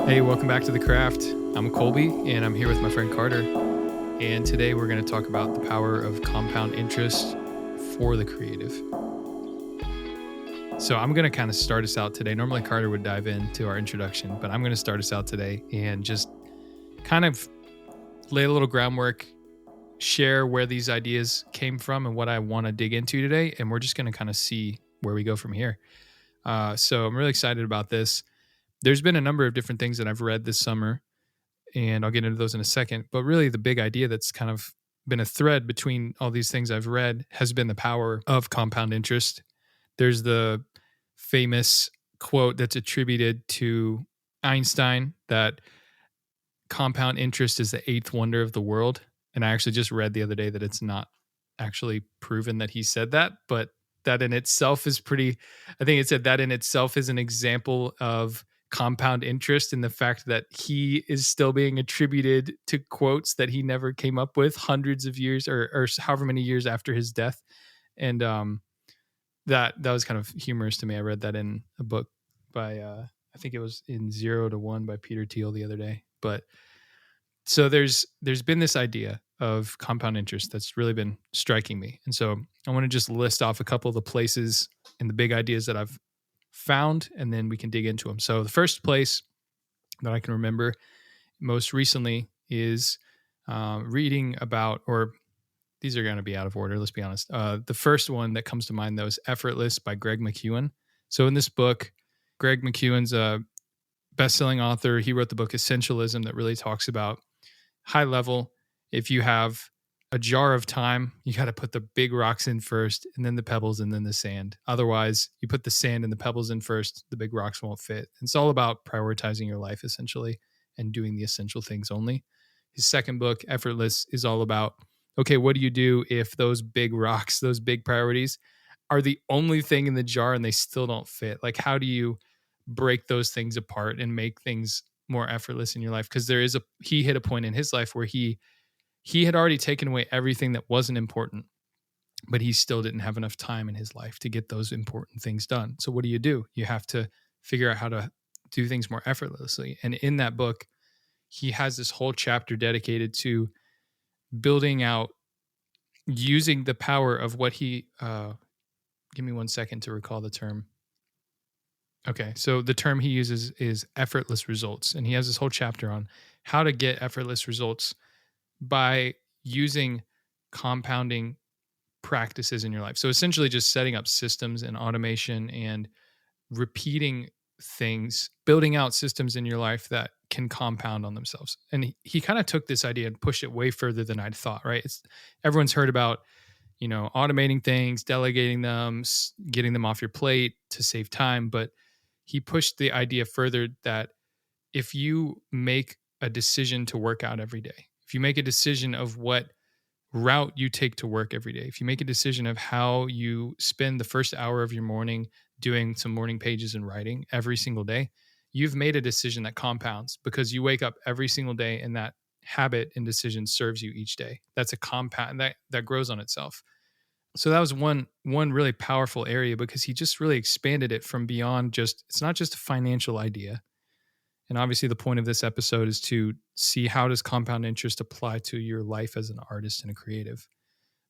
Hey, welcome back to The Craft. I'm Colby, and I'm here with my friend Carter. And today we're going to talk about the power of compound interest for the creative. So I'm going to kind of start us out today. Normally Carter would dive into our introduction, but I'm going to start us out today and just kind of lay a little groundwork, share where these ideas came from and what I want to dig into today. And we're just going to kind of see where we go from here. So I'm really excited about this. There's been a number of different things that I've read this summer, and I'll get into those in a second. But really the big idea that's kind of been a thread between all these things I've read has been the power of compound interest. There's the famous quote that's attributed to Einstein that compound interest is the eighth wonder of the world. And I actually just read the other day that it's not actually proven that he said that, but that in itself is pretty, I think it said that in itself is an example of compound interest in the fact that he is still being attributed to quotes that he never came up with hundreds of years or however many years after his death. And that was kind of humorous to me. I read that in a book by I think it was in 0 to 1 by Peter Thiel the other day. But so there's been this idea of compound interest that's really been striking me. And so I want to just list off a couple of the places and the big ideas that I've found, and then we can dig into them. So the first place that I can remember most recently is reading about, or these are going to be out of order, let's be honest. The first one that comes to mind, though, is Effortless by Greg McKeown. So in this book, Greg McKeown's a best-selling author. He wrote the book Essentialism that really talks about high level. If you have a jar of time, you got to put the big rocks in first, and then the pebbles, and then the sand. Otherwise, you put the sand and the pebbles in first, the big rocks won't fit. It's all about prioritizing your life, essentially, and doing the essential things only. His second book, Effortless, is all about, okay, what do you do if those big rocks, those big priorities, are the only thing in the jar and they still don't fit? Like, how do you break those things apart and make things more effortless in your life? Because he hit a point in his life where he had already taken away everything that wasn't important, but he still didn't have enough time in his life to get those important things done. So what do? You have to figure out how to do things more effortlessly. And in that book, he has this whole chapter dedicated to building out, using the power of what he, give me 1 second to recall the term. Okay, so the term he uses is effortless results. And he has this whole chapter on how to get effortless results by using compounding practices in your life. So essentially just setting up systems and automation and repeating things, building out systems in your life that can compound on themselves. And he kind of took this idea and pushed it way further than I'd thought, right? Everyone's heard about, automating things, delegating them, getting them off your plate to save time. But he pushed the idea further that if you make a decision to work out every day, if you make a decision of what route you take to work every day, if you make a decision of how you spend the first hour of your morning doing some morning pages and writing every single day, you've made a decision that compounds because you wake up every single day and that habit and decision serves you each day. That's a compound that grows on itself. So that was one really powerful area because he just really expanded it from beyond it's not just a financial idea. And obviously the point of this episode is to see how does compound interest apply to your life as an artist and a creative.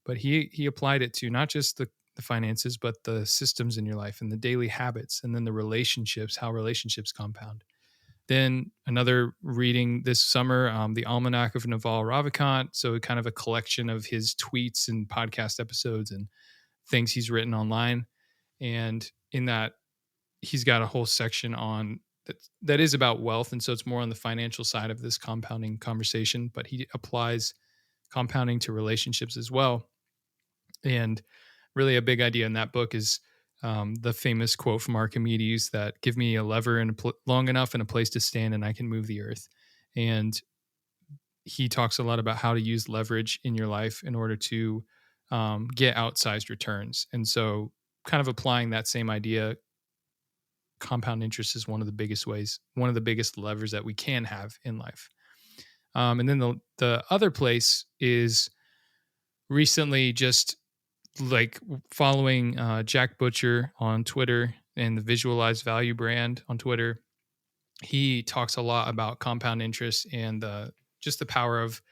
But he applied it to not just the finances, but the systems in your life and the daily habits, and then the relationships, how relationships compound. Then another reading this summer, the Almanac of Naval Ravikant. So kind of a collection of his tweets and podcast episodes and things he's written online. And in that, he's got a whole section on that is about wealth. And so it's more on the financial side of this compounding conversation, but he applies compounding to relationships as well. And really a big idea in that book is the famous quote from Archimedes that give me a lever and long enough and a place to stand and I can move the earth. And he talks a lot about how to use leverage in your life in order to get outsized returns. And so kind of applying that same idea, compound interest is one of the biggest levers that we can have in life. And then the other place is recently just like following Jack Butcher on Twitter and the Visualized Value brand on Twitter. he talks a lot about compound interest and just the power of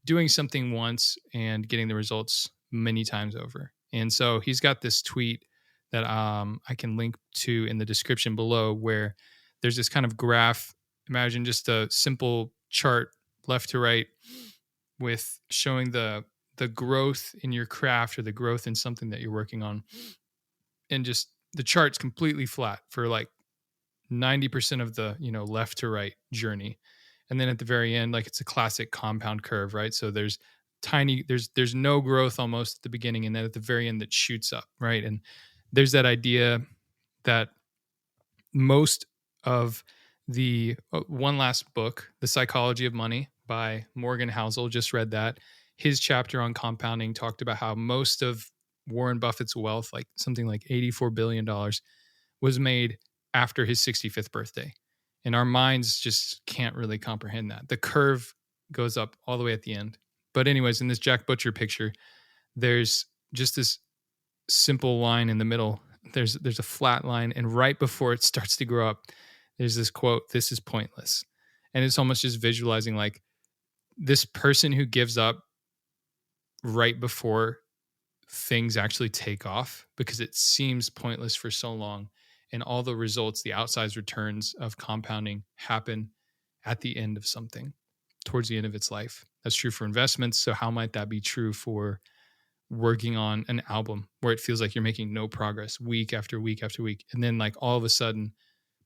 doing something once and getting the results many times over. And so he's got this tweet that I can link to in the description below, where there's this kind of graph. Imagine just a simple chart left to right with showing the growth in your craft or the growth in something that you're working on. And just the chart's completely flat for like 90% of the, left to right journey. And then at the very end, like it's a classic compound curve, right? So there's there's no growth almost at the beginning, and then at the very end that shoots up, right? And there's that idea that most of the one last book, The Psychology of Money by Morgan Housel, just read that. His chapter on compounding talked about how most of Warren Buffett's wealth, like something like $84 billion, was made after his 65th birthday. And our minds just can't really comprehend that. The curve goes up all the way at the end. But anyways, in this Jack Butcher picture, there's just this simple line in the middle. There's a flat line, and right before it starts to grow up, there's this quote, "This is pointless." And it's almost just visualizing like this person who gives up right before things actually take off because it seems pointless for so long. And all the results, the outsized returns of compounding happen at the end of something, towards the end of its life. That's true for investments. So how might that be true for working on an album where it feels like you're making no progress week after week after week? And then like all of a sudden,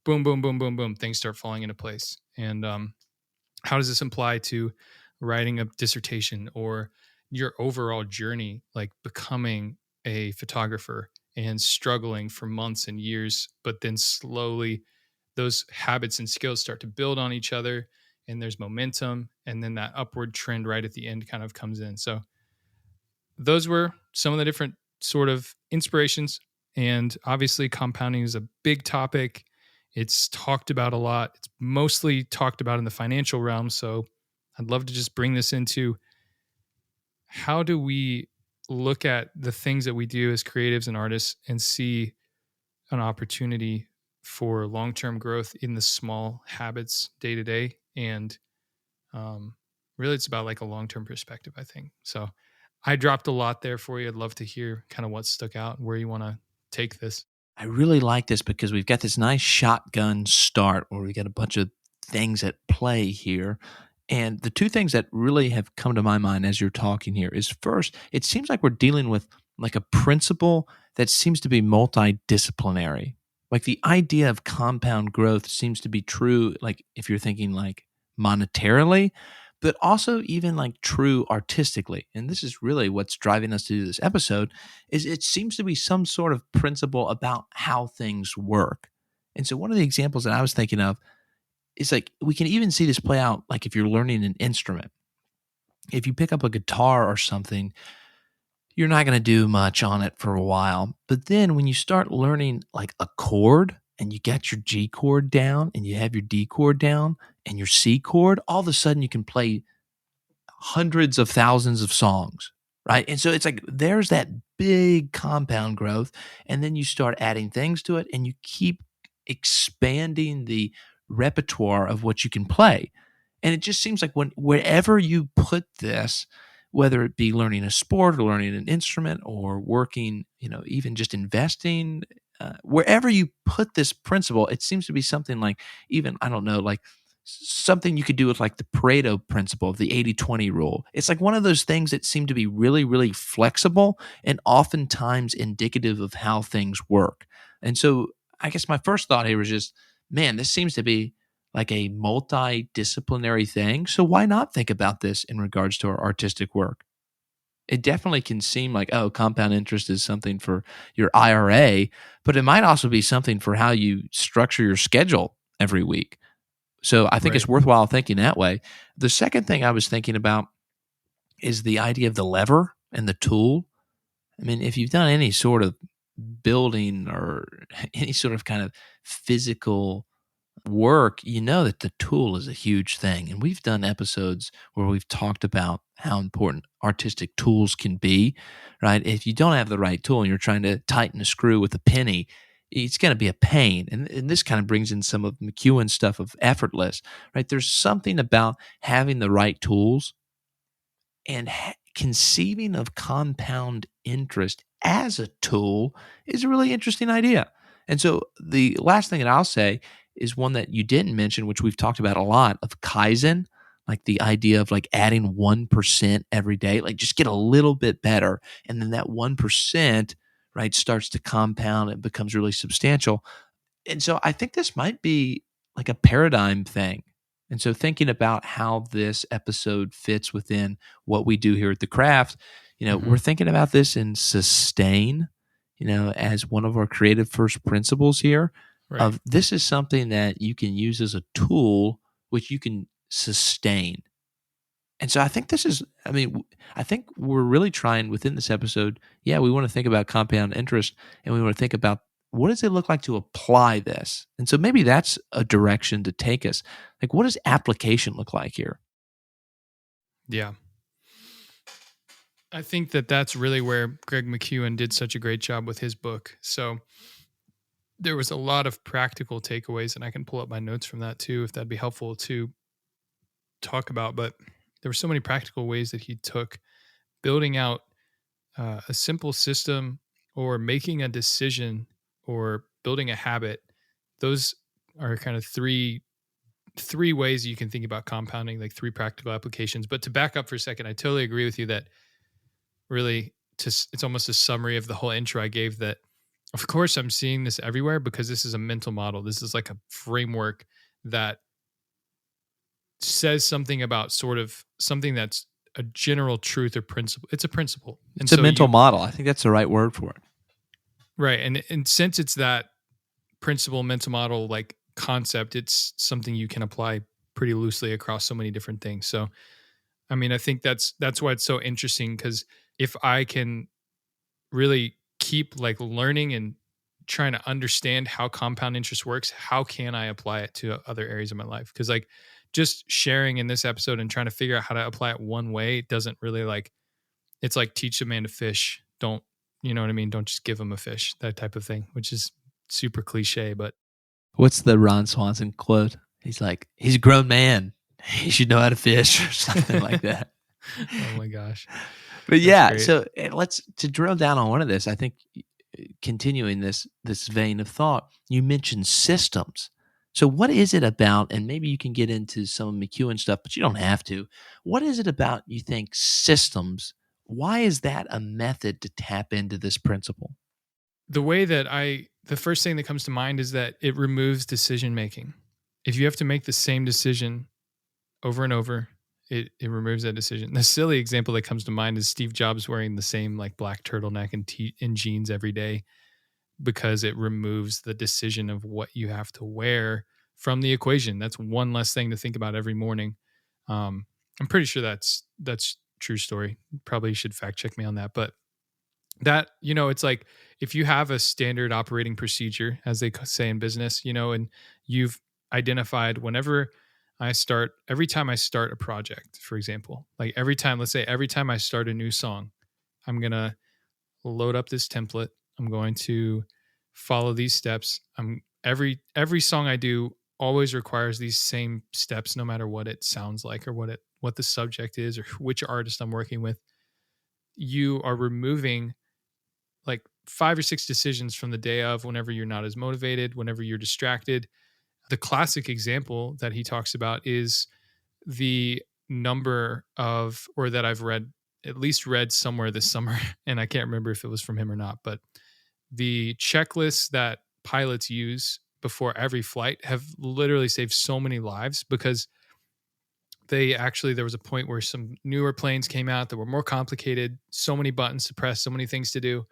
boom, boom, boom, boom, boom, things start falling into place. And how does this apply to writing a dissertation or your overall journey, like becoming a photographer and struggling for months and years, but then slowly those habits and skills start to build on each other and there's momentum, and then that upward trend right at the end kind of comes in. So those were some of the different sort of inspirations. And obviously compounding is a big topic. It's talked about a lot. It's mostly talked about in the financial realm. So I'd love to just bring this into how do we look at the things that we do as creatives and artists and see an opportunity for long-term growth in the small habits day to day. And really it's about like a long-term perspective, I think. So I dropped a lot there for you. I'd love to hear kind of what stuck out and where you want to take this. I really like this because we've got this nice shotgun start where we got a bunch of things at play here. And the two things that really have come to my mind as you're talking here is, first, it seems like we're dealing with like a principle that seems to be multidisciplinary. Like the idea of compound growth seems to be true, like if you're thinking like monetarily, but also even like true artistically. And this is really what's driving us to do this episode, is it seems to be some sort of principle about how things work. And so one of the examples that I was thinking of is like we can even see this play out like if you're learning an instrument. If you pick up a guitar or something, you're not going to do much on it for a while. But then when you start learning like a chord and you get your G chord down and you have your D chord down and your C chord, all of a sudden you can play hundreds of thousands of songs, right? And so it's like there's that big compound growth, and then you start adding things to it and you keep expanding the repertoire of what you can play. And it just seems like wherever you put this, whether it be learning a sport or learning an instrument or working, even just investing, wherever you put this principle, it seems to be something like, even, I don't know, like something you could do with like the Pareto principle of the 80-20 rule. It's like one of those things that seem to be really, really flexible and oftentimes indicative of how things work. And so I guess my first thought here was just, man, this seems to be like a multidisciplinary thing. So why not think about this in regards to our artistic work? It definitely can seem like, oh, compound interest is something for your IRA, but it might also be something for how you structure your schedule every week. So I think it's worthwhile thinking that way. The second thing I was thinking about is the idea of the lever and the tool. I mean, if you've done any sort of building or any sort of kind of physical work, you know that the tool is a huge thing. And we've done episodes where we've talked about how important artistic tools can be, right? If you don't have the right tool and you're trying to tighten a screw with a penny, it's going to be a pain. And this kind of brings in some of McKeown's stuff of effortless, right? There's something about having the right tools and conceiving of compound interest as a tool is a really interesting idea. And so the last thing that I'll say is one that you didn't mention, which we've talked about a lot, of Kaizen, like the idea of like adding 1% every day, like just get a little bit better. And then that 1%, right, starts to compound and becomes really substantial. And so I think this might be like a paradigm thing. And so thinking about how this episode fits within what we do here at the craft, we're thinking about this in sustain, as one of our creative first principles here Right. of this is something that you can use as a tool, which you can sustain. And so I think I think we're really trying within this episode. Yeah, we want to think about compound interest and we want to think about what does it look like to apply this? And so maybe that's a direction to take us. Like, what does application look like here? Yeah. I think that that's really where Greg McKeown did such a great job with his book. So there was a lot of practical takeaways, and I can pull up my notes from that too, if that'd be helpful to talk about. But there were so many practical ways that he took building out a simple system or making a decision or building a habit. Those are kind of three ways you can think about compounding, like three practical applications. But to back up for a second, I totally agree with you that really it's almost a summary of the whole intro I gave, that of course I'm seeing this everywhere because this is a mental model. This is like a framework that says something about sort of something that's a general truth or principle. It's a principle. And it's a mental model. I think that's the right word for it. Right. And since it's that principle, mental model, like concept, it's something you can apply pretty loosely across so many different things. So, I mean, I think that's why it's so interesting, because if I can really keep like learning and trying to understand how compound interest works, how can I apply it to other areas of my life? Because like just sharing in this episode and trying to figure out how to apply it one way doesn't really it's like teach a man to fish. Don't, you know what I mean? Don't just give him a fish, that type of thing, which is super cliche. But what's the Ron Swanson quote? He's like, he's a grown man. He should know how to fish or something like that. Oh my gosh. But yeah, so let's to drill down on one of this. I think continuing this vein of thought, you mentioned systems. So what is it about, and maybe you can get into some of McKeown stuff, but you don't have to. What is it about, you think, systems? Why is that a method to tap into this principle? The first thing that comes to mind is that it removes decision making. If you have to make the same decision over and over, it removes that decision. The silly example that comes to mind is Steve Jobs wearing the same like black turtleneck and jeans every day, because it removes the decision of what you have to wear from the equation. That's one less thing to think about every morning. I'm pretty sure that's true story. Probably should fact check me on that, but that, it's like if you have a standard operating procedure, as they say in business, and you've identified every time I start a project, for example, like let's say every time I start a new song, I'm going to load up this template. I'm going to follow these steps. Every song I do always requires these same steps, no matter what it sounds like or what the subject is or which artist I'm working with. You are removing like 5 or 6 decisions from the day of, whenever you're not as motivated, whenever you're distracted. The classic example that he talks about is the number of, or that I've at least read somewhere this summer, and I can't remember if it was from him or not, but the checklists that pilots use before every flight have literally saved so many lives, because there was a point where some newer planes came out that were more complicated, so many buttons to press, so many things to do.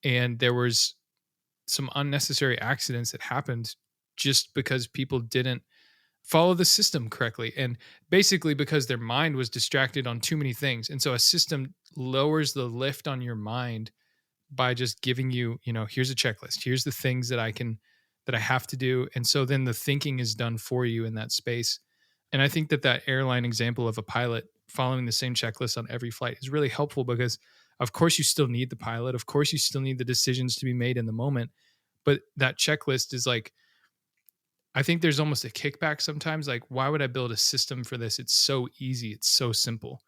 And there was some unnecessary accidents that happened just because people didn't follow the system correctly. And basically because their mind was distracted on too many things. And so a system lowers the lift on your mind by just giving you, here's a checklist. Here's the things that I have to do. And so then the thinking is done for you in that space. And I think that airline example of a pilot following the same checklist on every flight is really helpful, because of course you still need the pilot. Of course you still need the decisions to be made in the moment, But that checklist is like, I think there's almost a kickback sometimes. Like, why would I build a system for this? It's so easy. It's so simple.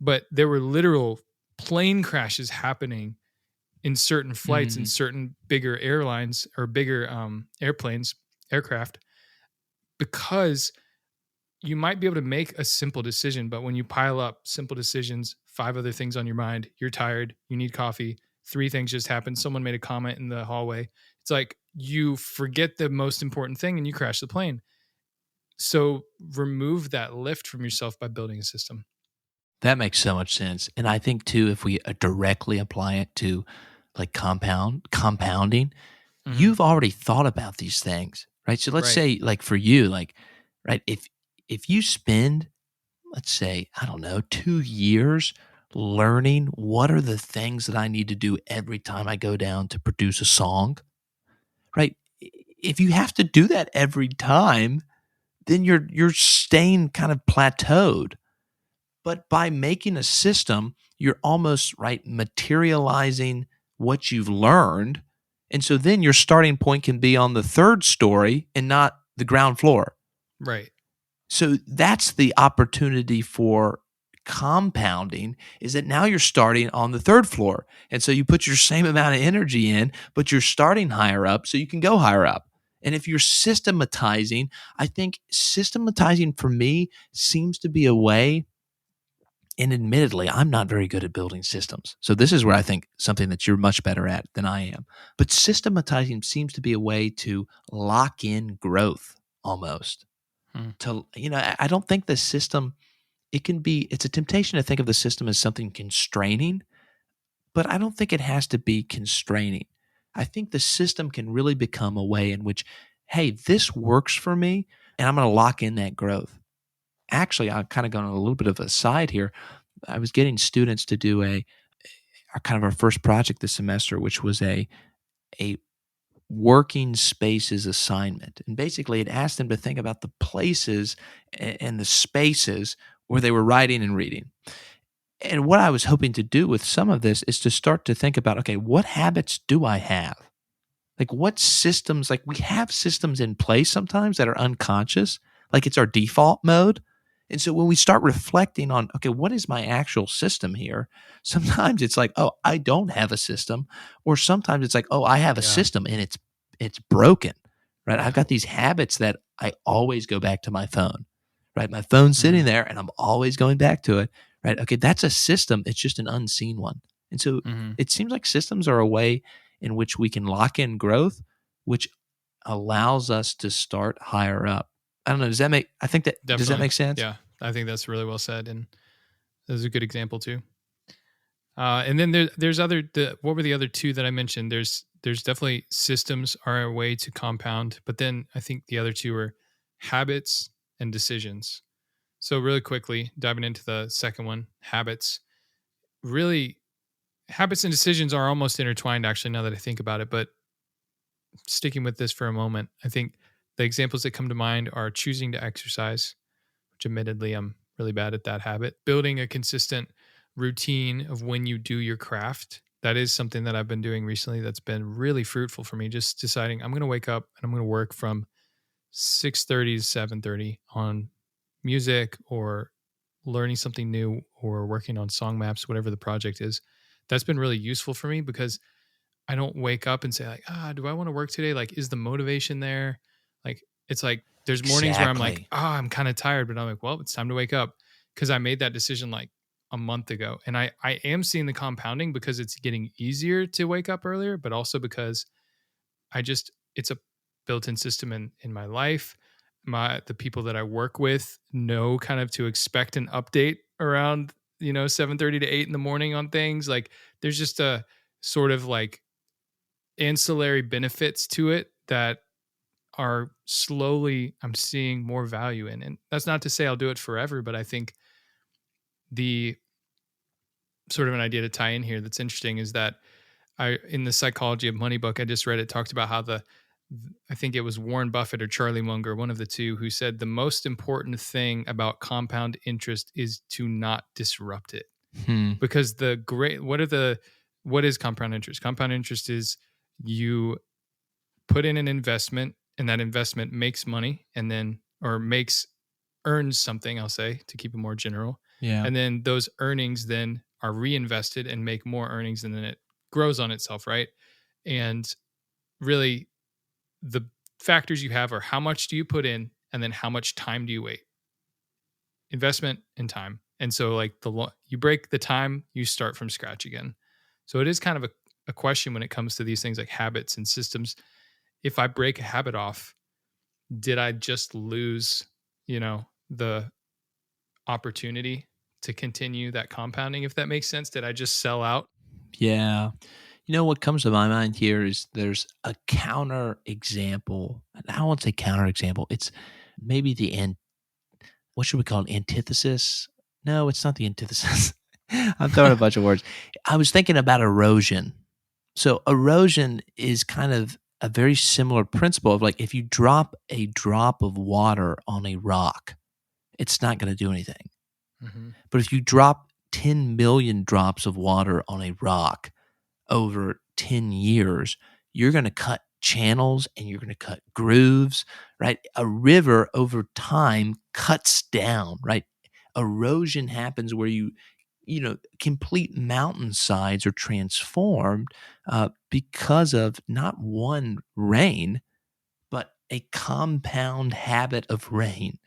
But there were literal plane crashes happening in certain flights in certain bigger airlines or bigger aircraft, because you might be able to make a simple decision, but when you pile up simple decisions, 5 other things on your mind, you're tired, you need coffee, 3 things just happened, someone made a comment in the hallway. It's like you forget the most important thing and you crash the plane. So remove that lift from yourself by building a system. That makes so much sense. And I think too, if we directly apply it to like compounding, you've already thought about these things, right? So let's Right. say like for you, like, right, if you spend, let's say, I don't know, 2 years learning what are the things that I need to do every time I go down to produce a song, right? If you have to do that every time, then you're staying kind of plateaued. But by making a system, you're almost right materializing what you've learned. And so then your starting point can be on the third story and not the ground floor. Right. So that's the opportunity for compounding, is that now you're starting on the third floor. And so you put your same amount of energy in, but you're starting higher up so you can go higher up. And if you're systematizing, I think systematizing for me seems to be a way. And admittedly, I'm not very good at building systems. So this is where I think something that you're much better at than I am. But systematizing seems to be a way to lock in growth almost. To, I don't think the system, it's a temptation to think of the system as something constraining, but I don't think it has to be constraining. I think the system can really become a way in which, hey, this works for me and I'm going to lock in that growth. Actually, I've kind of gone on a little bit of a side here. I was getting students to do our first project this semester, which was a working spaces assignment. And basically, it asked them to think about the places and the spaces where they were writing and reading. And what I was hoping to do with some of this is to start to think about, okay, what habits do I have? Like what systems, like we have systems in place sometimes that are unconscious, like it's our default mode. And so when we start reflecting on, okay, what is my actual system here? Sometimes it's like, oh, I don't have a system. Or sometimes it's like, oh, I have a system and it's broken, right? Yeah. I've got these habits that I always go back to my phone, right? My phone's sitting there and I'm always going back to it, right? Okay, that's a system. It's just an unseen one. And so it seems like systems are a way in which we can lock in growth, which allows us to start higher up. I don't know. Does that make sense? Yeah, I think that's really well said. And that's a good example too. And then there's what were the other 2 that I mentioned? There's definitely systems are a way to compound, but then I think the other 2 are habits and decisions. So really quickly diving into the second one, habits. Really, habits and decisions are almost intertwined actually, now that I think about it, but sticking with this for a moment, I think the examples that come to mind are choosing to exercise, which admittedly I'm really bad at that habit. Building a consistent routine of when you do your craft. That is something that I've been doing recently that's been really fruitful for me. Just deciding I'm going to wake up and I'm going to work from 6:30 to 7:30 on music or learning something new or working on song maps, whatever the project is. That's been really useful for me because I don't wake up and say like, do I want to work today? Like, is the motivation there? Like, it's like there's mornings where I'm like, I'm kind of tired, but I'm like, well, it's time to wake up because I made that decision like a month ago. And I am seeing the compounding because it's getting easier to wake up earlier, but also because it's a built-in system in my life. The people that I work with know kind of to expect an update around, 7:30 to 8 in the morning on things. Like there's just a sort of like ancillary benefits to it that are slowly I'm seeing more value in. And that's not to say I'll do it forever, but I think the sort of an idea to tie in here that's interesting is that in the Psychology of Money book I just read, it talked about how I think it was Warren Buffett or Charlie Munger, one of the 2, who said the most important thing about compound interest is to not disrupt it. Because what is compound interest? Compound interest is you put in an investment, and that investment makes money, and then or earns something, I'll say, to keep it more general. Yeah. And then those earnings then are reinvested and make more earnings, and then it grows on itself, right? And really, the factors you have are how much do you put in, and then how much time do you wait? Investment and time. And so, like, you break the time, you start from scratch again. So it is kind of a question when it comes to these things like habits and systems. If I break a habit off, did I just lose, the opportunity to continue that compounding, if that makes sense? Did I just sell out? Yeah. What comes to my mind here is there's a counter example. I don't want to say counter example. It's maybe what should we call it? Antithesis? No, it's not the antithesis. I'm throwing a bunch of words. I was thinking about erosion. So erosion is kind of a very similar principle of like if you drop a drop of water on a rock, it's not going to do anything. Mm-hmm. But if you drop 10 million drops of water on a rock over 10 years, you're going to cut channels and you're going to cut grooves, right? A river over time cuts down, right? Erosion happens where complete mountainsides are transformed because of not one rain, but a compound habit of rain.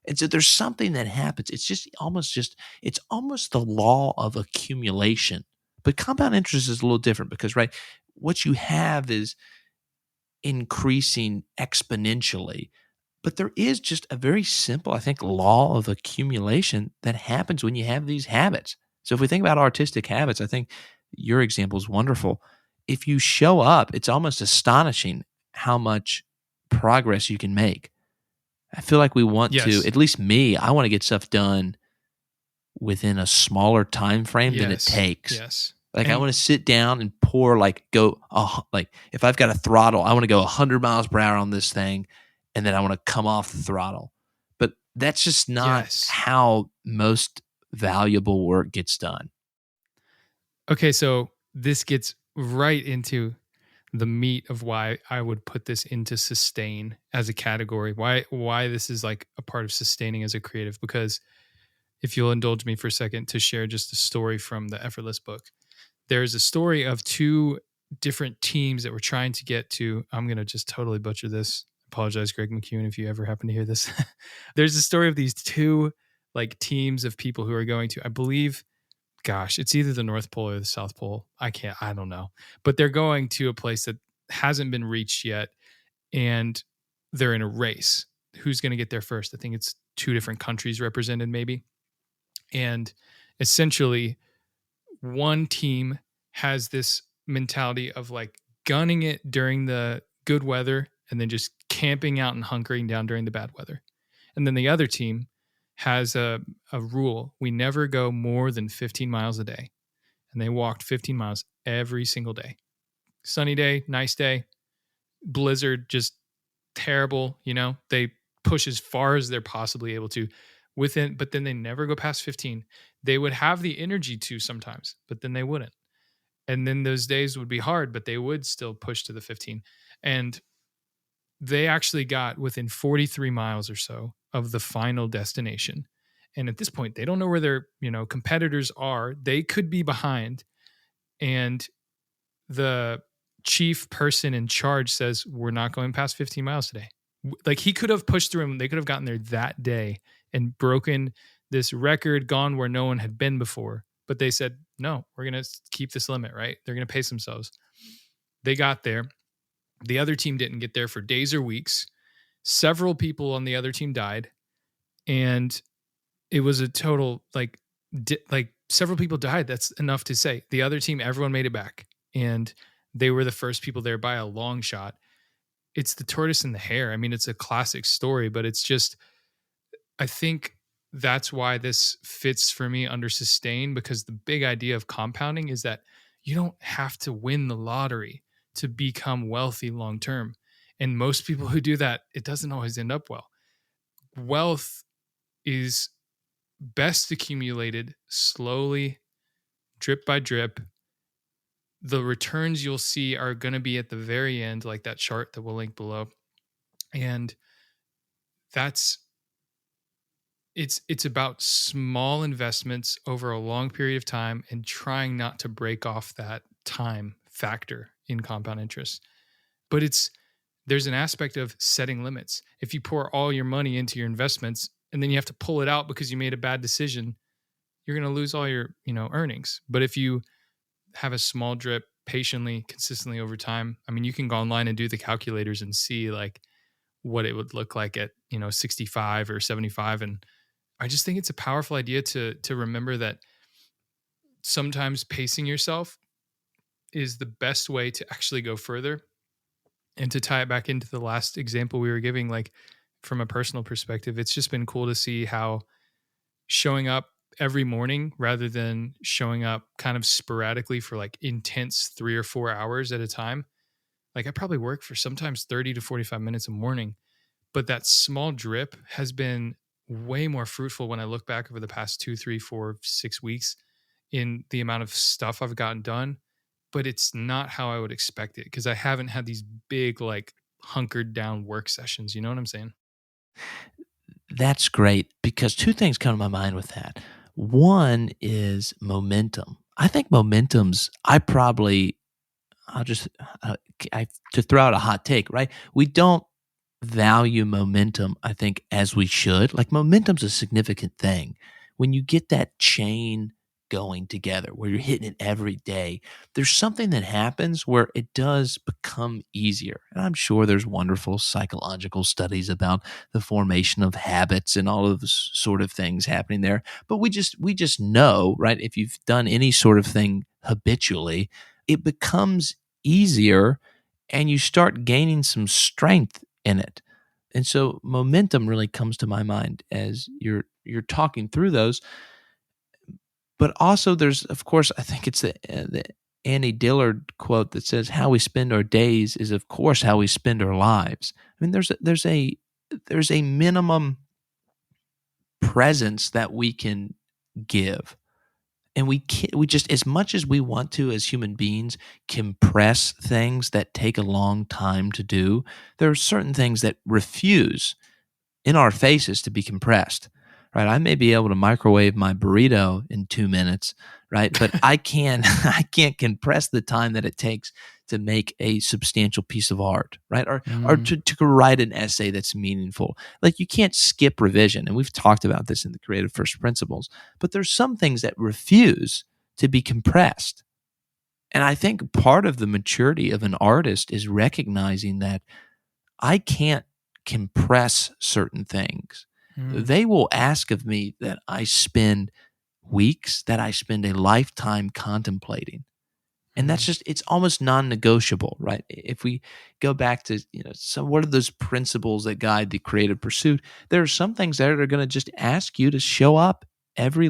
And so there's something that happens. It's almost the law of accumulation. But compound interest is a little different because, right, what you have is increasing exponentially. But there is just a very simple, I think, law of accumulation that happens when you have these habits. So if we think about artistic habits, I think your example is wonderful. If you show up, it's almost astonishing how much progress you can make. I feel like we want to, Yes. at least me, I want to get stuff done within a smaller time frame than it takes. Yes. Like I want to sit down and if I've got a throttle, I want to go 100 miles per hour on this thing, and then I want to come off the throttle. But that's just not how most valuable work gets done. Okay, so this gets right into the meat of why I would put this into sustain as a category. Why this is like a part of sustaining as a creative. Because if you'll indulge me for a second to share just a story from the Effortless book. There's a story of two different teams that were trying to get to, I'm going to just totally butcher this. Apologize, Greg McKeown, if you ever happen to hear this. There's a story of these two like teams of people who are going to, I believe, gosh, it's either the North Pole or the South Pole. I don't know. But they're going to a place that hasn't been reached yet. And they're in a race. Who's going to get there first? I think it's two different countries represented, maybe. And essentially, one team has this mentality of like gunning it during the good weather and then just camping out and hunkering down during the bad weather. And then the other team has a rule. We never go more than 15 miles a day. And they walked 15 miles every single day. Sunny day, nice day, blizzard, just terrible. They push as far as they're possibly able to but then they never go past 15. They would have the energy to sometimes, but then they wouldn't. And then those days would be hard, but they would still push to the 15. And they actually got within 43 miles or so of the final destination. And at this point, they don't know where their, competitors are. They could be behind. And the chief person in charge says, we're not going past 15 miles today. Like he could have pushed through them. They could have gotten there that day and broken this record, gone where no one had been before. But they said, no, we're going to keep this limit, right? They're going to pace themselves. They got there. The other team didn't get there for days or weeks. Several people on the other team died. And it was a total, like several people died. That's enough to say. The other team, everyone made it back. And they were the first people there by a long shot. It's the tortoise and the hare. I mean, it's a classic story, but it's just, I think that's why this fits for me under sustain, because the big idea of compounding is that you don't have to win the lottery to become wealthy long term. And most people who do that, it doesn't always end up well. Wealth is best accumulated slowly, drip by drip, the returns you'll see are going to be at the very end, like that chart that we'll link below. And that's it's about small investments over a long period of time and trying not to break off that time factor in compound interest. But there's an aspect of setting limits. If you pour all your money into your investments and then you have to pull it out because you made a bad decision, you're going to lose all your, earnings. But if you have a small drip patiently, consistently over time, I mean, you can go online and do the calculators and see like what it would look like at, 65 or 75. And I just think it's a powerful idea to remember that sometimes pacing yourself is the best way to actually go further. And to tie it back into the last example we were giving, like from a personal perspective, it's just been cool to see how showing up every morning rather than showing up kind of sporadically for like intense 3 or 4 hours at a time. Like I probably work for sometimes 30 to 45 minutes a morning, but that small drip has been way more fruitful when I look back over the past 2, 3, 4, 6 weeks in the amount of stuff I've gotten done. But it's not how I would expect it because I haven't had these big, like hunkered down work sessions. You know what I'm saying? That's great because two things come to my mind with that. One is momentum. I think I'll just, to throw out a hot take, right? We don't value momentum, I think, as we should. Like, momentum's a significant thing. When you get that chain going together where you're hitting it every day, there's something that happens where it does become easier. And I'm sure there's wonderful psychological studies about the formation of habits and all of those sort of things happening there. But we just know, right? If you've done any sort of thing habitually, it becomes easier and you start gaining some strength in it. And so momentum really comes to my mind as you're talking through those. But also there's, of course, I think it's the Annie Dillard quote that says, "How we spend our days is, of course, how we spend our lives." I mean, there's a minimum presence that we can give. And we just, as much as we want to as human beings, compress things that take a long time to do, there are certain things that refuse in our faces to be compressed, right? I may be able to microwave my burrito in 2 minutes, right? But I can't I can't compress the time that it takes to make a substantial piece of art, right? Or to write an essay that's meaningful. Like, you can't skip revision. And we've talked about this in the Creative First Principles, but there's some things that refuse to be compressed. And I think part of the maturity of an artist is recognizing that I can't compress certain things. They will ask of me that I spend weeks, that I spend a lifetime contemplating. And that's just, it's almost non-negotiable, right? If we go back to, so what are those principles that guide the creative pursuit? There are some things that are going to just ask you to show up every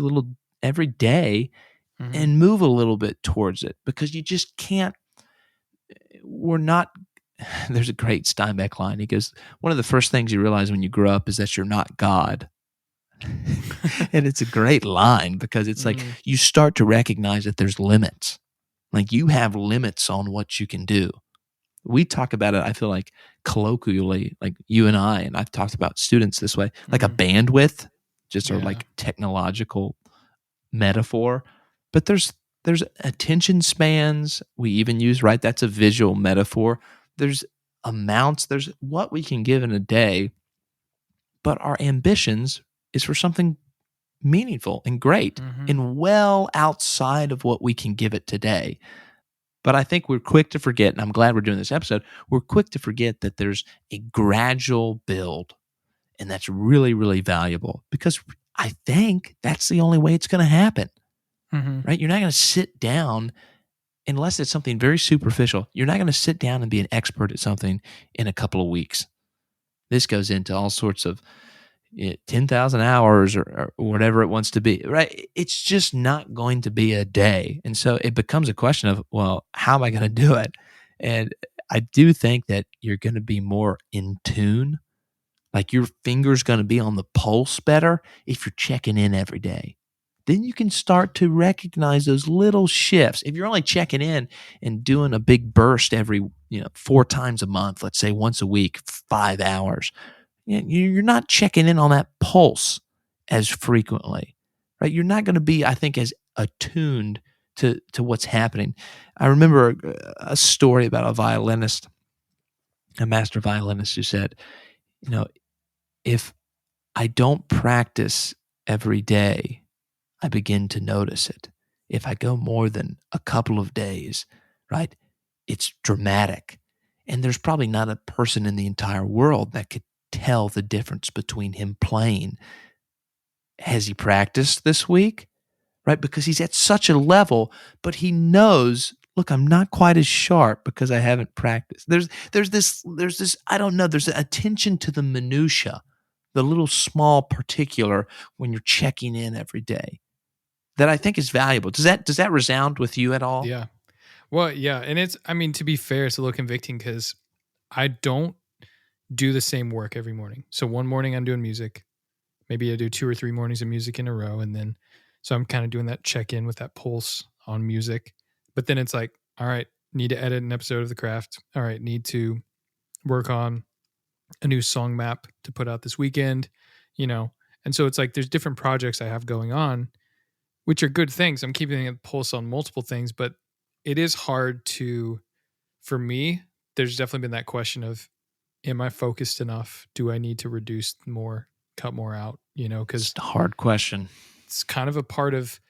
day and move a little bit towards it, because you just can't, we're not, there's a great Steinbeck line. He goes, "One of the first things you realize when you grow up is that you're not God." And it's a great line because it's like you start to recognize that there's limits. Like, you have limits on what you can do. We talk about it, I feel like, colloquially, like you and I've talked about students this way, like a bandwidth, just or like technological metaphor. But there's attention spans we even use, right? That's a visual metaphor. There's amounts, there's what we can give in a day, but our ambitions is for something meaningful and great and well outside of what we can give it today. But I think we're quick to forget, and I'm glad we're doing this episode, we're quick to forget that there's a gradual build, and that's really, really valuable, because I think that's the only way it's going to happen, right? You're not going to sit down, unless it's something very superficial, you're not going to sit down and be an expert at something in a couple of weeks. This goes into all sorts of 10,000 hours or whatever it wants to be, right? It's just not going to be a day. And so it becomes a question of, well, how am I going to do it? And I do think that you're going to be more in tune. Like, your finger's going to be on the pulse better if you're checking in every day then you can start to recognize those little shifts. If you're only checking in and doing a big burst every 4 times a month, let's say once a week, 5 hours, you're not checking in on that pulse as frequently, right? You're not going to be, I think, as attuned to what's happening. I remember a story about a violinist, a master violinist, who said, if I don't practice every day, I begin to notice it. If I go more than a couple of days, right, it's dramatic. And there's probably not a person in the entire world that could tell the difference between him playing. Has he practiced this week? Right? Because he's at such a level, but he knows, look, I'm not quite as sharp because I haven't practiced. There's this, I don't know, there's an attention to the minutia, the little small particular when you're checking in every day that I think is valuable. Does that resound with you at all? Yeah. Well, yeah. And to be fair, it's a little convicting because I don't do the same work every morning. So one morning I'm doing music. Maybe I do 2 or 3 mornings of music in a row. And then, so I'm kind of doing that check-in with that pulse on music. But then it's like, all right, need to edit an episode of The Craft. All right, need to work on a new song map to put out this weekend, And so it's like there's different projects I have going on, which are good things. I'm keeping a pulse on multiple things, but it is hard for me, there's definitely been that question of, am I focused enough? Do I need to reduce more, cut more out? Because it's a hard question. It's kind of a part of,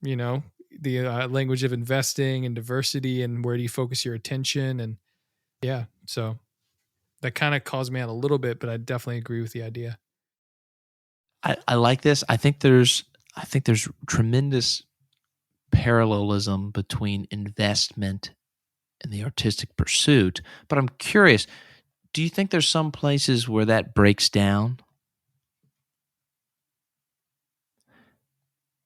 the language of investing and diversity and where do you focus your attention? And yeah, so that kind of calls me out a little bit, but I definitely agree with the idea. I like this. I think there's tremendous parallelism between investment and the artistic pursuit. But I'm curious, do you think there's some places where that breaks down?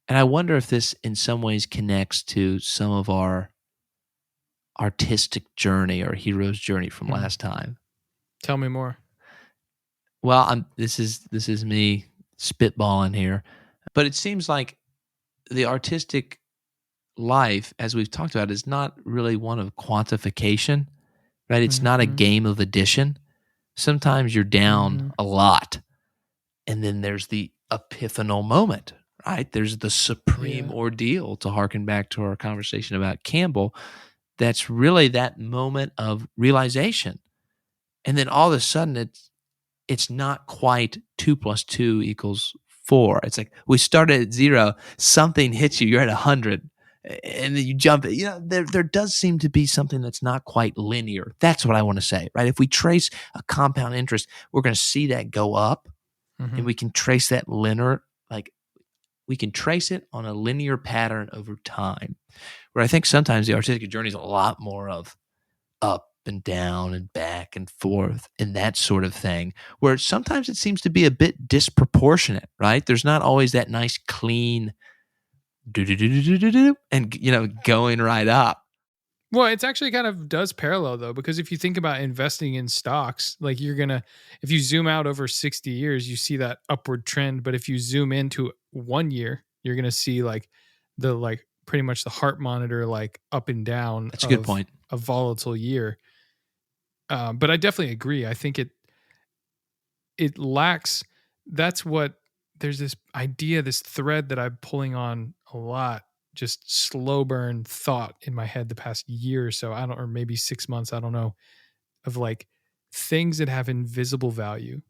And I wonder if this in some ways connects to some of our artistic journey or hero's journey from last time. Tell me more. Well, this is me spitballing here, but it seems like the artistic life, as we've talked about, is not really one of quantification, right? It's not a game of addition. Sometimes you're down a lot, and then there's the epiphanal moment, right? There's the supreme ordeal, to harken back to our conversation about Campbell. That's really that moment of realization. And then all of a sudden it's not quite 2 + 2 = 4. It's like we started at 0, something hits you, you're at 100, and then you jump. There does seem to be something that's not quite linear. That's what I want to say, right? If we trace a compound interest, we're going to see that go up, and we can trace that linear, like we can trace it on a linear pattern over time. Where I think sometimes the artistic journey is a lot more of up and down and back and forth and that sort of thing, where sometimes it seems to be a bit disproportionate, right? There's not always that nice clean do and going right up. Well, it's actually kind of does parallel though, because if you think about investing in stocks, like if you zoom out over 60 years, you see that upward trend. But if you zoom into 1 year, you're going to see pretty much the heart monitor, up and down. That's a good point. A volatile year. But I definitely agree. I think it lacks, there's this idea, this thread that I'm pulling on a lot, just slow burn thought in my head the past year or so, or maybe 6 months, I don't know, of things that have invisible value,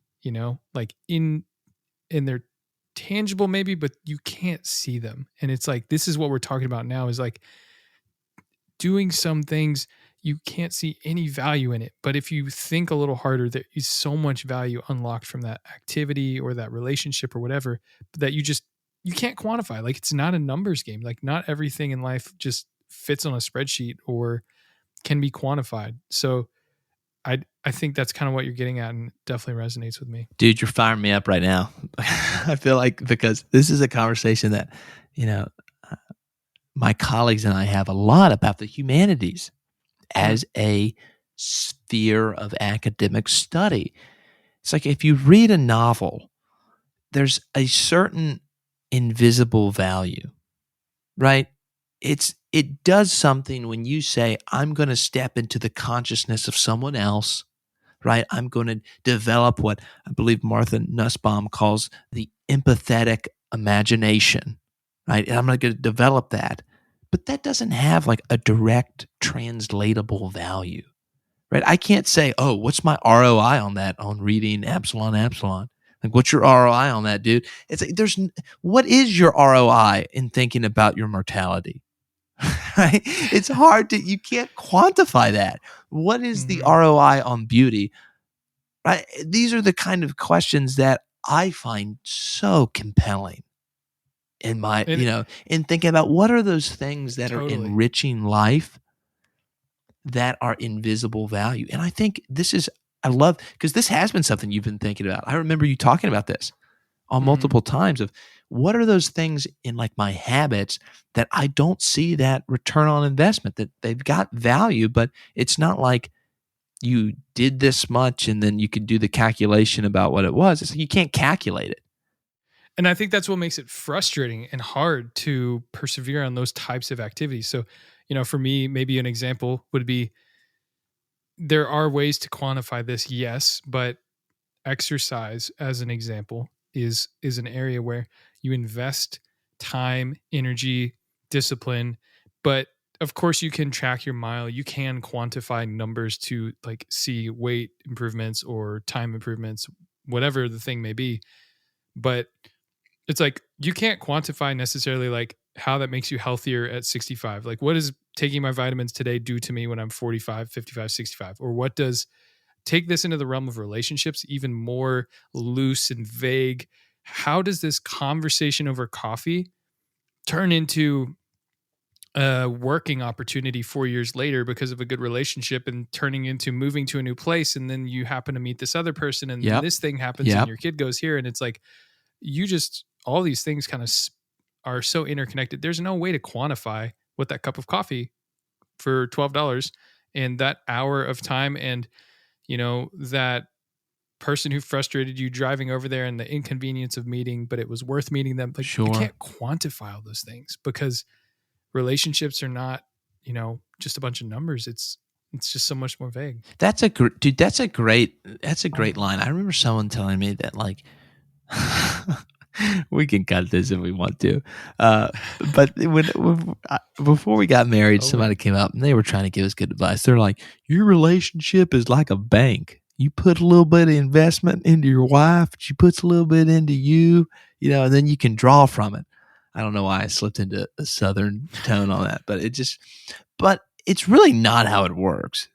like in their tangible maybe, but you can't see them. And it's this is what we're talking about now, is doing some things you can't see any value in it, but if you think a little harder, there is so much value unlocked from that activity or that relationship or whatever that you can't quantify. It's not a numbers game. Not everything in life just fits on a spreadsheet or can be quantified. So I think that's kind of what you're getting at, and definitely resonates with me. Dude, you're firing me up right now. I feel like, because this is a conversation that, my colleagues and I have a lot about the humanities as a sphere of academic study. It's like if you read a novel, there's a certain invisible value, right? It does something when you say, I'm going to step into the consciousness of someone else, right? I'm going to develop what I believe Martha Nussbaum calls the empathetic imagination, right? And I'm going to develop that. But that doesn't have like a direct translatable value, right? I can't say, oh, what's my ROI on that on reading Epsilon Epsilon? Like, what's your ROI on that, dude? It's like, what is your ROI in thinking about your mortality? Right? It's hard you can't quantify that. What is the Mm-hmm. ROI on beauty? Right? These are the kind of questions that I find so compelling in And in thinking about what are those things that are totally. enriching life that are invisible value. And I think I love, because this has been something you've been thinking about. I remember you talking about this on Mm-hmm. multiple times of what are those things in like my habits that I don't see that return on investment, that they've got value, but it's not like you did this much and then you could do the calculation about what it was. It's like you can't calculate it. And I think that's what makes it frustrating and hard to persevere on those types of activities. So, for me, maybe an example would be there are ways to quantify this, yes, but exercise, as an example, is an area where you invest time, energy, discipline, but of course you can track your mile. You can quantify numbers to like see weight improvements or time improvements, whatever the thing may be. But it's like you can't quantify necessarily like how that makes you healthier at 65. Like what does taking my vitamins today do to me when I'm 45, 55, 65? Or what does take this into the realm of relationships, even more loose and vague? How does this conversation over coffee turn into a working opportunity 4 years later because of a good relationship and turning into moving to a new place? And then you happen to meet this other person and then Yep. this thing happens and Yep. your kid goes here. And it's like, all these things kind of are so interconnected. There's no way to quantify what that cup of coffee for $12 and that hour of time and, that person who frustrated you driving over there and the inconvenience of meeting, but it was worth meeting them. Like you Sure. can't quantify all those things because relationships are not, just a bunch of numbers. It's just so much more vague. Dude, that's a great line. I remember someone telling me that like we can cut this if we want to. But before we got married, Totally. somebody came up and they were trying to give us good advice. They're like, your relationship is like a bank. You put a little bit of investment into your wife, she puts a little bit into you, and then you can draw from it. I don't know why I slipped into a Southern tone on that, but it's really not how it works.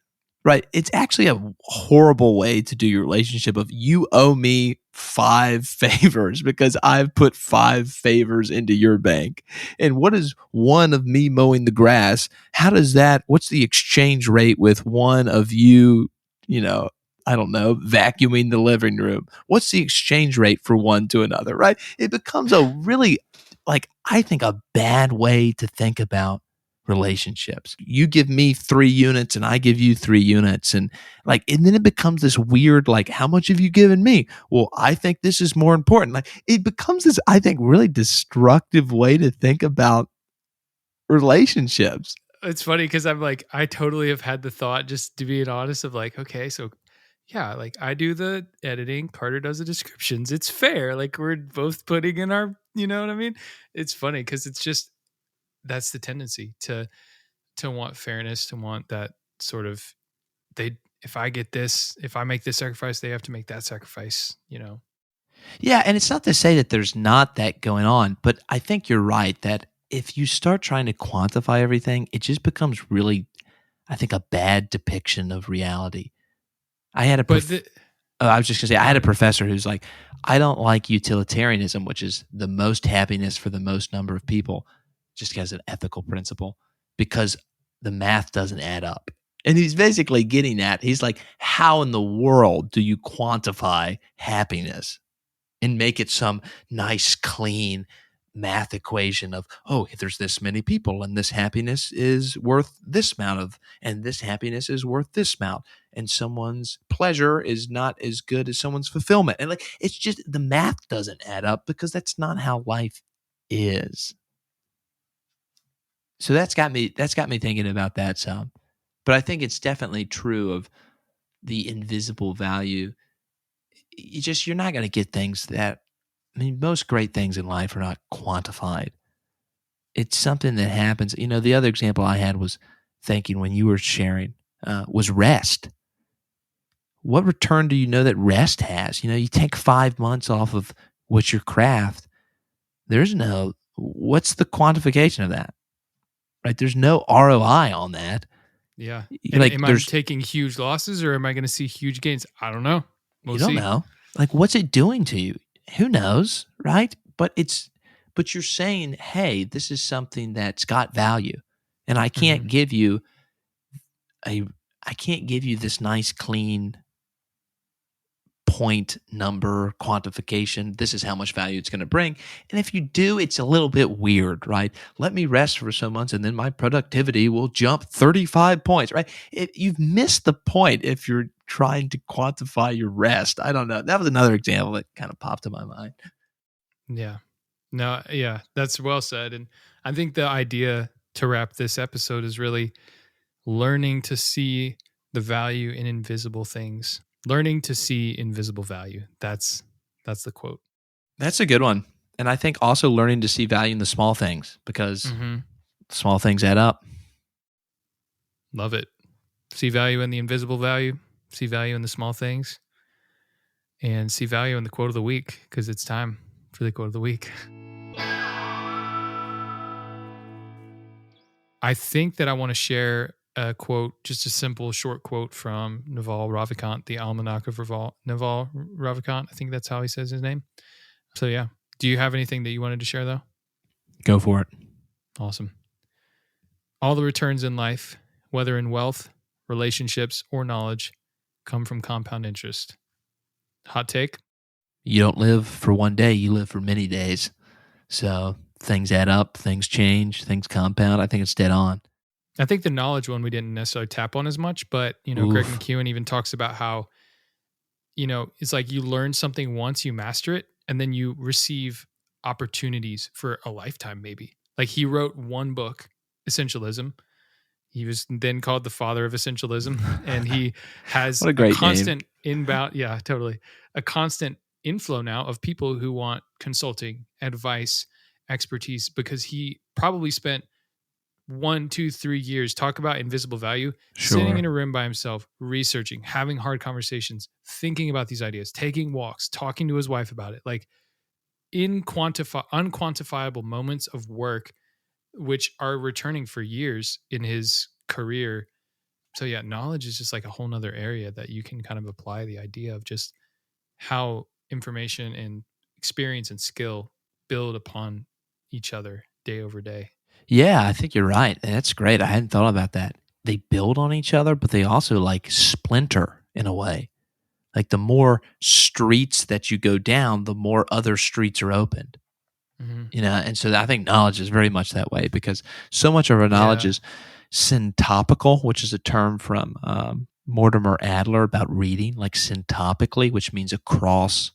Right. It's actually a horrible way to do your relationship of you owe me 5 favors because I've put 5 favors into your bank. And what is one of me mowing the grass? What's the exchange rate with one of you, you know, I don't know, vacuuming the living room? What's the exchange rate for one to another, right? It becomes a really, I think a bad way to think about relationships. You give me 3 units and I give you 3 units. And then it becomes this weird, like, how much have you given me? Well, I think this is more important. Like it becomes this, I think, really destructive way to think about relationships. It's funny because I'm like, I totally have had the thought, just to be honest, of like, okay, so yeah, like I do the editing, Carter does the descriptions. It's fair. Like we're both putting in our, you know what I mean? It's funny because it's just that's the tendency to want fairness, to want that sort of if I get this, if I make this sacrifice, they have to make that sacrifice. Yeah, and it's not to say that there's not that going on, but I think you're right that if you start trying to quantify everything, it just becomes really, I think, a bad depiction of reality. I had a But I was just gonna say, I go had a ahead. professor who's like, I don't like utilitarianism, which is the most happiness for the most number of people, just as an ethical principle, because the math doesn't add up. And he's basically getting at, he's like, how in the world do you quantify happiness and make it some nice, clean math equation of, oh, there's this many people and this happiness is worth this amount of, and this happiness is worth this amount. And someone's pleasure is not as good as someone's fulfillment. And like, it's just the math doesn't add up because that's not how life is. So that's got me thinking about that some. But I think it's definitely true of the invisible value. You're not going to get things that, I mean, most great things in life are not quantified. It's something that happens. The other example I had was thinking when you were sharing was rest. What return do you know that rest has? You take 5 months off of what's your craft. What's the quantification of that? Right? There's no ROI on that. Yeah. And Like, am I taking huge losses or am I going to see huge gains? I don't know. You don't know. Like, what's it doing to you? Who knows, right? But you're saying, hey, this is something that's got value, and I can't give you this nice, clean point number quantification. This is how much value it's going to bring. And if you do, it's a little bit weird, right? Let me rest for some months and then my productivity will jump 35 points, right? You've missed the point if you're trying to quantify your rest. I don't know. That was another example that kind of popped in my mind. Yeah. No, yeah, that's well said. And I think the idea to wrap this episode is really learning to see the value in invisible things. Learning to see invisible value. That's the quote. That's a good one. And I think also learning to see value in the small things, because small things add up. Love it. See value in the invisible value. See value in the small things. And see value in the quote of the week, because it's time for the quote of the week. I think that I want to share a quote, just a simple short quote from Naval Ravikant, the Almanac of Naval Ravikant. I think that's how he says his name. So yeah. Do you have anything that you wanted to share though? Go for it. Awesome. All the returns in life, whether in wealth, relationships, or knowledge, come from compound interest. Hot take? You don't live for one day, you live for many days. So things add up, things change, things compound. I think it's dead on. I think the knowledge one we didn't necessarily tap on as much, but Greg McKeown even talks about how, it's like you learn something once, you master it, and then you receive opportunities for a lifetime, maybe. Like he wrote one book, Essentialism. He was then called the father of essentialism, and he has what a great constant name. inbound. Yeah, totally. A constant inflow now of people who want consulting, advice, expertise, because he probably spent 1, 2, 3 years, talk about invisible value, sitting in a room by himself, researching, having hard conversations, thinking about these ideas, taking walks, talking to his wife about it, like in unquantifiable moments of work, which are returning for years in his career. So yeah, knowledge is just like a whole nother area that you can kind of apply the idea of just how information and experience and skill build upon each other day over day. Yeah, I think you're right. That's great. I hadn't thought about that. They build on each other, but they also like splinter in a way. Like the more streets that you go down, the more other streets are opened. And so I think knowledge is very much that way, because so much of our knowledge is syntopical, which is a term from Mortimer Adler about reading, like syntopically, which means across.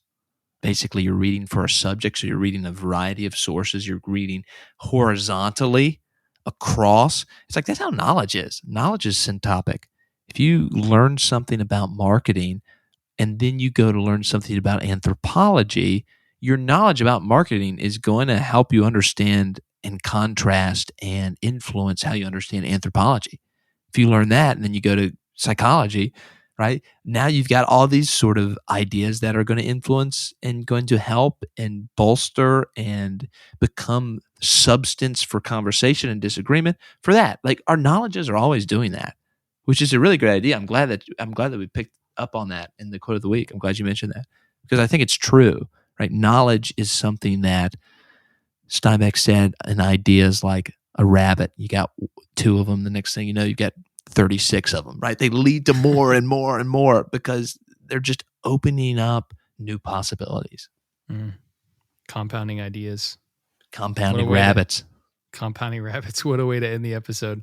Basically, you're reading for a subject, so you're reading a variety of sources. You're reading horizontally across. It's like that's how knowledge is. Knowledge is syntopic. If you learn something about marketing and then you go to learn something about anthropology, your knowledge about marketing is going to help you understand and contrast and influence how you understand anthropology. If you learn that and then you go to psychology, right? Now you've got all these sort of ideas that are going to influence and going to help and bolster and become substance for conversation and disagreement for that. Like our knowledges are always doing that, which is a really great idea. I'm glad that we picked up on that in the quote of the week. I'm glad you mentioned that, because I think it's true, right? Knowledge is something that Steinbeck said an idea is like a rabbit. You got 2 of them. The next thing you know, you get 36 of them, right? They lead to more and more and more because they're just opening up new possibilities. Compounding ideas. Compounding rabbits. Compounding rabbits. What a way to end the episode.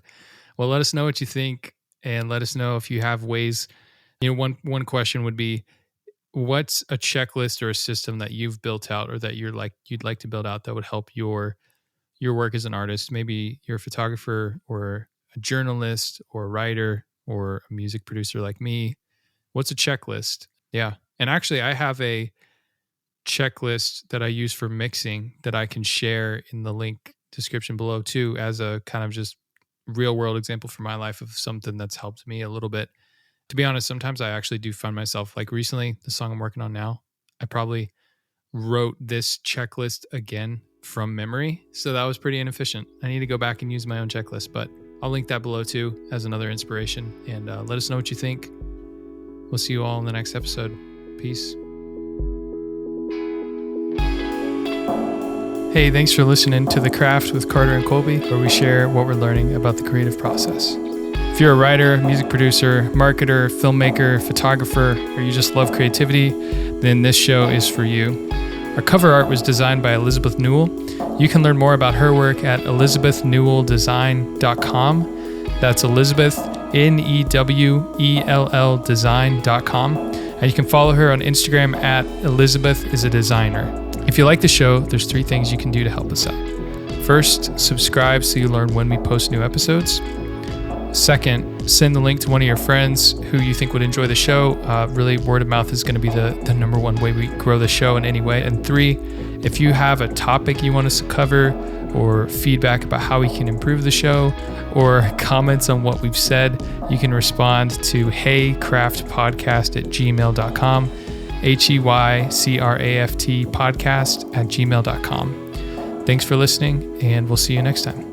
Well, let us know what you think, and let us know if you have ways. One question would be, what's a checklist or a system that you've built out or that you'd like to build out that would help your work as an artist? Maybe you're a photographer or a journalist or a writer or a music producer like me. What's a checklist? Yeah. And actually, I have a checklist that I use for mixing that I can share in the link description below too, as a kind of just real world example from my life of something that's helped me a little bit. To be honest, sometimes I actually do find myself, like recently, the song I'm working on now, I probably wrote this checklist again from memory. So that was pretty inefficient. I need to go back and use my own checklist, but I'll link that below too as another inspiration. And let us know what you think. We'll see you all in the next episode. Peace. Hey, thanks for listening to The Craft with Carter and Colby, where we share what we're learning about the creative process. If you're a writer, music producer, marketer, filmmaker, photographer, or you just love creativity, then this show is for you. Our cover art was designed by Elizabeth Newell. You can learn more about her work at elizabethnewelldesign.com. That's Elizabeth, Newell design.com. And you can follow her on Instagram at ElizabethIsADesigner. If you like the show, there's 3 things you can do to help us out. First, subscribe so you learn when we post new episodes. Second, send the link to one of your friends who you think would enjoy the show. Really, word of mouth is going to be the number one way we grow the show in any way. And 3, if you have a topic you want us to cover or feedback about how we can improve the show or comments on what we've said, you can respond to heycraftpodcast@gmail.com, heycraft podcast@gmail.com. Thanks for listening, and we'll see you next time.